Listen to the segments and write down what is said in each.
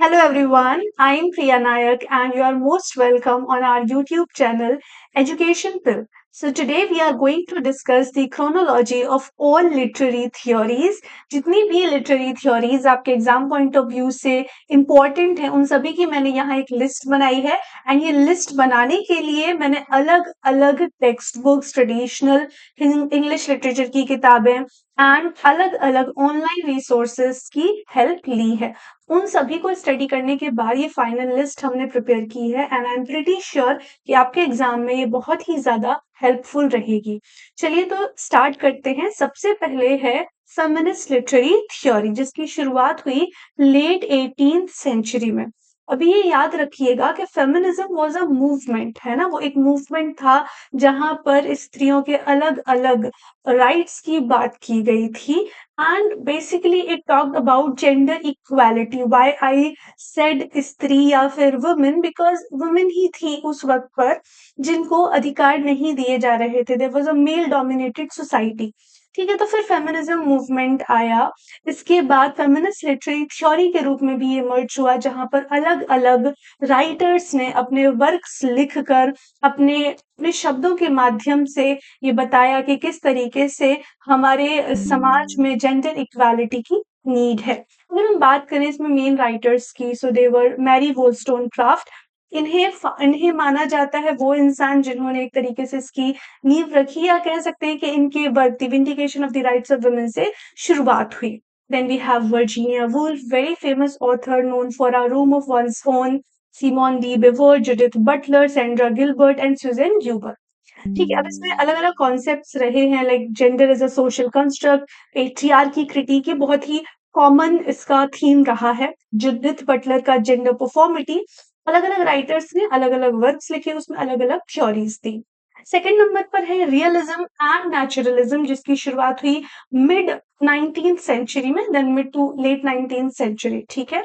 Hello everyone, I am Priya Nayak and you are most welcome on our YouTube channel Education Pill. So today we are going to discuss the chronology of all literary theories. जितनी भी literary theories आपके exam point of view से important है उन सभी की मैंने यहाँ एक लिस्ट बनाई है एंड ये लिस्ट बनाने के लिए मैंने अलग अलग text books traditional English literature की किताबें एंड अलग अलग ऑनलाइन रिसोर्सेज की हेल्प ली है। उन सभी को स्टडी करने के बाद ये फाइनल लिस्ट हमने प्रिपेयर की है and I am pretty sure कि आपके एग्जाम में ये बहुत ही ज्यादा हेल्पफुल रहेगी। चलिए तो स्टार्ट करते हैं। सबसे पहले है फेमिनिस्ट लिटरेरी थ्योरी जिसकी शुरुआत हुई लेट 18th सेंचुरी में। अभी ये याद रखिएगा कि फेमिनिज्म वाज अ मूवमेंट, है ना, वो एक मूवमेंट था जहां पर स्त्रियों के अलग अलग राइट्स की बात की गई थी and basically it talked about gender equality. Why I said स्त्री या फिर women, because women ही थी उस वक्त पर जिनको अधिकार नहीं दिए जा रहे थे। There was a male dominated society। ठीक है, तो फिर फेमिनिज्म मूवमेंट आया। इसके बाद फेमिनिस्ट लिटरेरी थ्योरी के रूप में भी ये इमर्ज हुआ जहां पर अलग अलग राइटर्स ने अपने वर्क्स लिखकर अपने शब्दों के माध्यम से ये बताया कि किस तरीके से हमारे समाज में जेंडर इक्वालिटी की नीड है। अगर हम बात करें इसमें मेन राइटर्स की, सो देवर मैरी वोllस्टोनक्राफ्ट। इन्हें माना जाता है वो इंसान जिन्होंने एक तरीके से इसकी नींव रखी, या कह सकते हैं कि इनके work the vindication of the rights of women से शुरुआत हुई। Then we have Virginia Woolf, very famous author known for A Room of One's Own, Simone de Beauvoir, Judith Butler, Sandra Gilbert and Susan Gruber। ठीक है, अब इसमें अलग अलग concepts रहे हैं like gender is a social construct, patriarchy critic, ये बहुत ही कॉमन इसका थीम रहा है। जुडिथ बटलर का जेंडर परफॉर्मिटी, अलग अलग राइटर्स ने अलग अलग वर्क्स लिखे, उसमें अलग अलग थ्योरीज दी। सेकेंड नंबर पर है रियलिज्म एंड नेचुरलिज्म जिसकी शुरुआत हुई मिड 19th सेंचुरी में, then mid to late 19th century. ठीक है,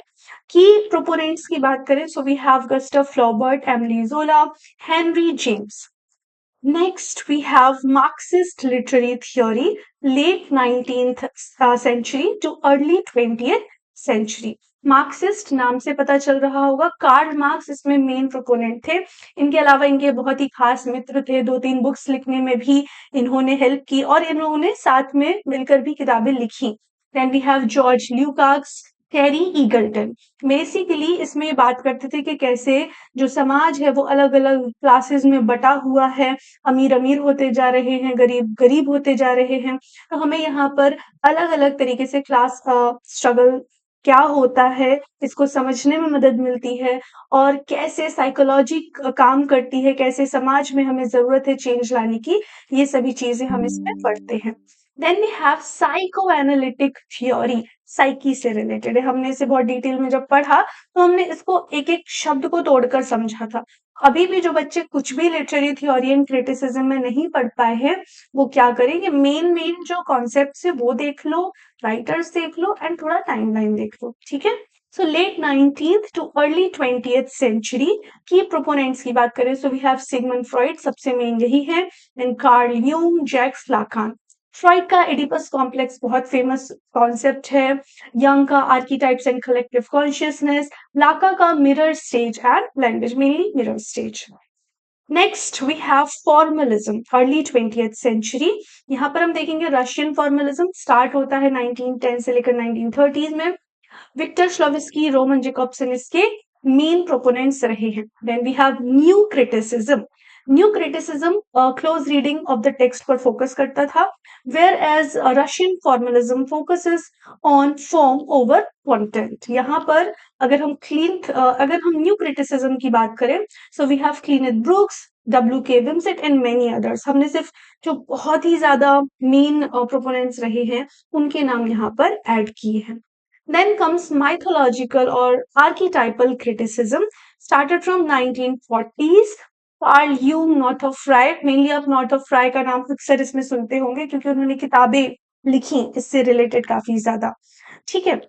की प्रोपोनेंट्स की बात करें so we have Gustave Flaubert, Emile Zola, Henry James. Next, we have Marxist literary theory, late 19th century to early 20th century। Marxist नाम से पता चल रहा होगा, कार्ल मार्क्स इसमें मेन प्रोपोनेंट थे। इनके अलावा इनके बहुत ही खास मित्र थे, दो तीन बुक्स लिखने में भी इन्होंने हेल्प की और इन्होंने साथ में मिलकर भी किताबें लिखी। Then we have George Lukacs, Kerry Eagleton. Basically इसमें ये बात करते थे कि कैसे जो समाज है वो अलग अलग क्लासेस में बटा हुआ है, अमीर अमीर होते जा रहे हैं, गरीब गरीब होते जा रहे हैं। तो हमें यहाँ पर अलग अलग तरीके से क्लास स्ट्रगल क्या होता है इसको समझने में मदद मिलती है, और कैसे साइकोलॉजी काम करती है, कैसे समाज में हमें जरूरत है चेंज लाने की, ये सभी चीजें हम इसमें पढ़ते हैं। Then we have psychoanalytic theory, psyche से रिलेटेड है। हमने इसे बहुत डिटेल में जब पढ़ा तो हमने इसको एक एक शब्द को तोड़कर समझा था। अभी भी जो बच्चे कुछ भी लिटरेरी थ्योरी एंड क्रिटिसिज्म में नहीं पढ़ पाए हैं वो क्या करेंगे, मेन मेन जो कॉन्सेप्ट है वो देख लो, राइटर्स देख लो एंड थोड़ा टाइमलाइन देख लो। ठीक है, so late 19th to early 20th century की प्रोपोनेंट्स की बात करें so we have Sigmund Freud, सबसे मेन यही है, then Carl Jung, Jacques Lacan. Freud का एडिपस कॉम्प्लेक्स बहुत फेमस कॉन्सेप्ट है, यंग का archetypes and collective consciousness, Lacan का mirror stage and language, mainly mirror stage. Next we have formalism, early 20th century. यहाँ पर हम देखेंगे रशियन फॉर्मलिज्म स्टार्ट होता है 1910 से लेकर 1930s में। विक्टर श्लोविस्की, रोमन जेकॉब्सन इसके मेन प्रोपोनेंट्स रहे हैं। Then we have new criticism. New criticism close reading of the text पर फोकस करता था, where as Russian formalism focuses on form over content. यहाँ पर अगर हम न्यू क्रिटिसिज्म की बात करें so we have Cleanth Brooks, W.K. Wimsatt and many others. हमने सिर्फ जो बहुत ही ज्यादा मेन प्रोपोनेंट्स रहे हैं उनके नाम यहाँ पर ऐड किए हैं। Then comes mythological or archetypal criticism, started from 1940s। Carl Jung, Northrop Frye, mainly आप नॉट ऑफ फ्राई का नाम अक्सर इसमें सुनते होंगे क्योंकि उन्होंने किताबें लिखी इससे रिलेटेड काफी ज्यादा। ठीक है,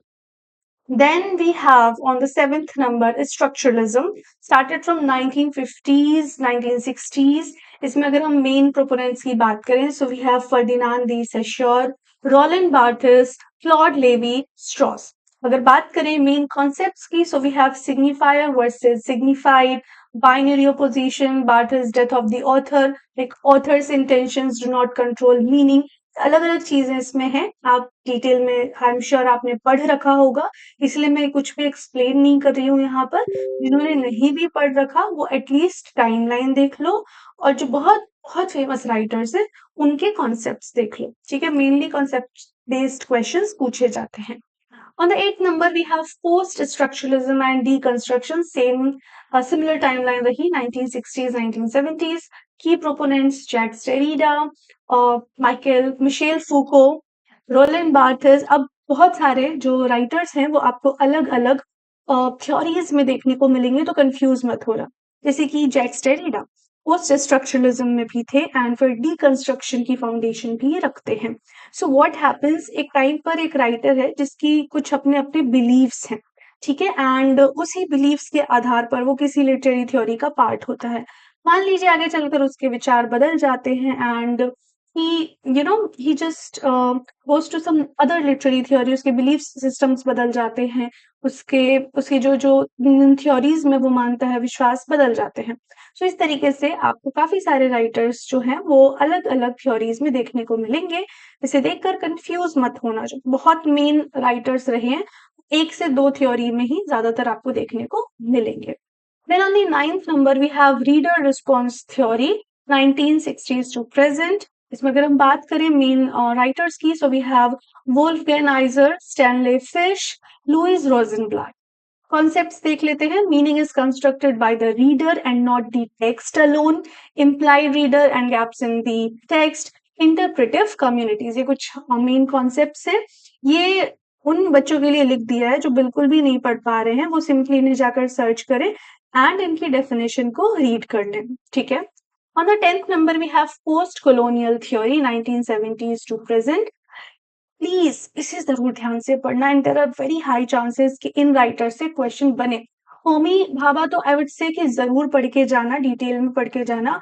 then we have on the seventh number structuralism, started from 1950s 1960s। इसमें अगर हम मेन प्रोपोनेंट्स की बात करें so we have Ferdinand de Saussure, Roland Barthes, Claude Levi Strauss. अगर बात करें मेन कॉन्सेप्ट्स की, so we have signifier versus signified, binary opposition, Barthes death of the author, like author's intentions do not control meaning. अलग अलग चीजें इसमें हैं, आप डिटेल में आई एम श्योर आपने पढ़ रखा होगा, इसलिए मैं कुछ भी एक्सप्लेन नहीं कर रही हूँ यहाँ पर। जिन्होंने नहीं भी पढ़ रखा वो एटलीस्ट टाइमलाइन देख लो, और जो बहुत बहुत फेमस राइटर्स हैं उनके कॉन्सेप्ट्स देख लो, ठीक है। मेनली कॉन्सेप्ट बेस्ड क्वेश्चंस पूछे जाते हैं। On the eighth number, we have post-structuralism and deconstruction. Similar timeline रही 1960s, 1970s. Key proponents Jacques Derrida, Michel Foucault, Roland Barthes. अब बहुत सारे जो राइटर्स हैं वो आपको अलग-अलग थ्योरीज में देखने को मिलेंगे, तो कंफ्यूज मत होना। जैसे कि जैक्स डेरिडा पोस्ट स्ट्रक्चरलिज्म में भी थे एंड फिर डीकंस्ट्रक्शन की फाउंडेशन भी रखते हैं। सो व्हाट हैपेंस, एक टाइम पर एक राइटर है जिसकी कुछ अपने अपने बिलीव्स हैं, ठीक है, एंड उसी बिलीव्स के आधार पर वो किसी लिटरेरी थ्योरी का पार्ट होता है। मान लीजिए आगे चलकर उसके विचार बदल जाते हैं and he just goes to some other literary theory, उसके बिलीफ सिस्टम्स बदल जाते हैं, उसके उसके जो जो थ्योरीज में वो मानता है विश्वास बदल जाते हैं। सो इस तरीके से आपको काफी सारे राइटर्स जो हैं वो अलग अलग थ्योरीज में देखने को मिलेंगे। इसे देखकर कंफ्यूज मत होना, जो बहुत मेन राइटर्स रहे हैं एक से दो थ्योरी में ही ज्यादातर आपको देखने को मिलेंगे। Then on the ninth number we have reader response theory 1960s to present. इसमें अगर हम बात करें मेन राइटर्स की, so we have Wolfgang Iser, Stanley Fish, Louise Rosenblatt. Concepts देख लेते हैं। Meaning is constructed by the reader and not the text alone, implied reader and gaps in the text, interpretive communities. ये कुछ main concepts हैं। ये उन बच्चों के लिए लिख दिया है जो बिल्कुल भी नहीं पढ़ पा रहे हैं, वो सिंपली इन्हें जाकर सर्च करें एंड इनकी डेफिनेशन को रीड कर लें, ठीक है। On the 10th number, we have post-colonial theory, 1970s to present. Please इसे जरूर ध्यान से पढ़ना and there are very high chances कि इन राइटर से क्वेश्चन बने। होमी भाभा तो आई वुड से कि जरूर पढ़ के जाना, डिटेल में पढ़ के जाना।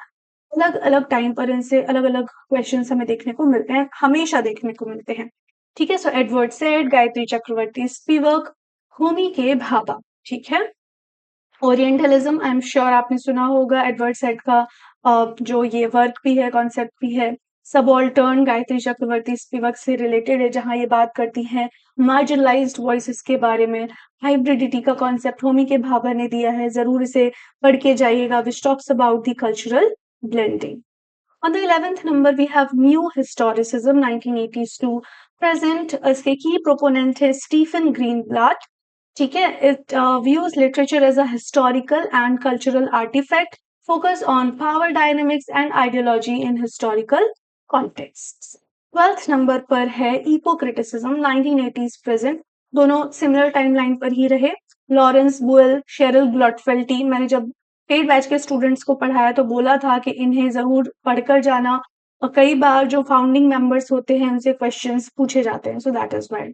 अलग अलग टाइम पर इनसे अलग अलग क्वेश्चन हमें देखने को मिलते हैं, हमेशा देखने को मिलते हैं, ठीक है। सो Edward said, Gayatri Chakravorty Spivak, Homi के भाभा, ठीक है। ओरिएंटलिज्म, आई एम श्योर आपने सुना होगा एडवर्ड सेड का जो ये वर्क भी है, कॉन्सेप्ट भी है। सबॉल्टर्न गायत्री चक्रवर्ती स्पिवक से रिलेटेड है, जहां ये बात करती हैं मार्जिनलाइज्ड वॉइसेस के बारे में। हाइब्रिडिटी का कॉन्सेप्ट होमी के भाभा ने दिया है, जरूर इसे पढ़ के जाइएगा, which talks about the cultural blending. On the 11th number, we have New Historicism, 1980s to present. इसके key proponent है Stephen Greenblatt, ठीक है। It views literature as a historical and cultural artifact, focus on power dynamics and ideology in historical contexts. 12th number पर है Eco Criticism, 1980s present. दोनों similar timeline पर ही रहे। Lawrence Buell, Cheryll Glotfelty. मैंने जब पेड बैच के students को पढ़ाया तो बोला था कि इन्हें जरूर पढ़कर जाना, और कई बार जो फाउंडिंग मेंबर्स होते हैं उनसे क्वेश्चंस पूछे जाते हैं, सो दैट इज वाई,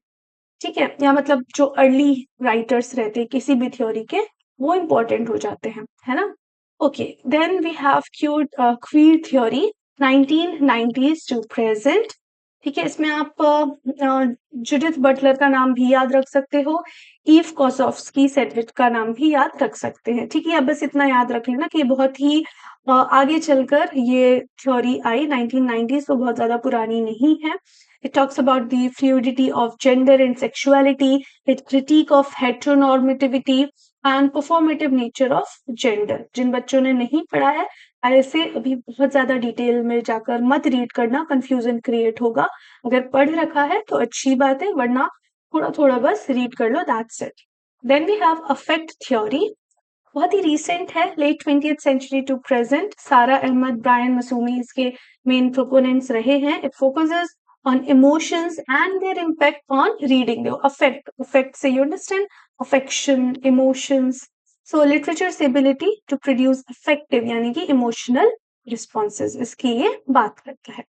ठीक है। या मतलब जो अर्ली राइटर्स रहते हैं किसी भी थ्योरी के, वो इंपॉर्टेंट हो जाते हैं, है ना। Okay, then we have queer theory 1990s to present, ठीक है। इसमें आप जुडिथ बटलर का नाम भी याद रख सकते हो, ईव कोसोफ्स्की सेडविच का नाम भी याद रख सकते हैं, ठीक है। अब बस इतना याद रख लेना कि बहुत ही आगे चलकर ये थ्योरी आई 1990s, तो बहुत ज्यादा पुरानी नहीं है। It talks about the fluidity of gender and sexuality, its critique of heteronormativity and performative nature of gender. जिन बच्चों ने नहीं पढ़ा है, ऐसे अभी बहुत ज्यादा डिटेल में जाकर मत रीड करना, कंफ्यूजन क्रिएट होगा। अगर पढ़ रखा है तो अच्छी बात है, वरना थोड़ा थोड़ा बस रीड कर लो, that's it. Then we have affect theory, बहुत ही रिसेंट है, late 20th century to present. Sara Ahmed, Brian Massumi इसके मेन प्रोपोनेंट्स रहे हैं। It focuses on emotions and their impact on reading. The affect say you understand, affection, emotions. So literature's ability to produce effective यानी कि emotional responses, इसकी ये बात करता है।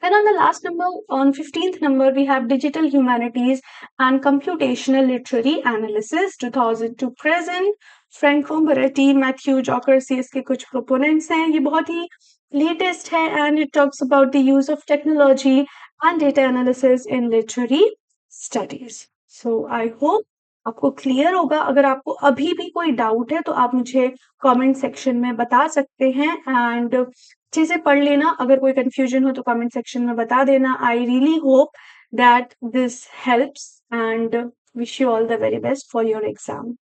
Then on the last number, on 15th number, we have digital humanities and computational literary analysis 2000 to present. Franco Moretti, Matthew Jokersi इसके कुछ proponents हैं। ये बहुत ही latest है and it talks about the use of technology and data analysis in literary studies. So I hope आपको clear होगा। अगर आपको अभी भी कोई डाउट है तो आप मुझे कमेंट सेक्शन में बता सकते हैं एंड अच्छे से पढ़ लेना। अगर कोई कंफ्यूजन हो तो कमेंट सेक्शन में बता देना। I really hope that this helps and wish you all the very best for your exam.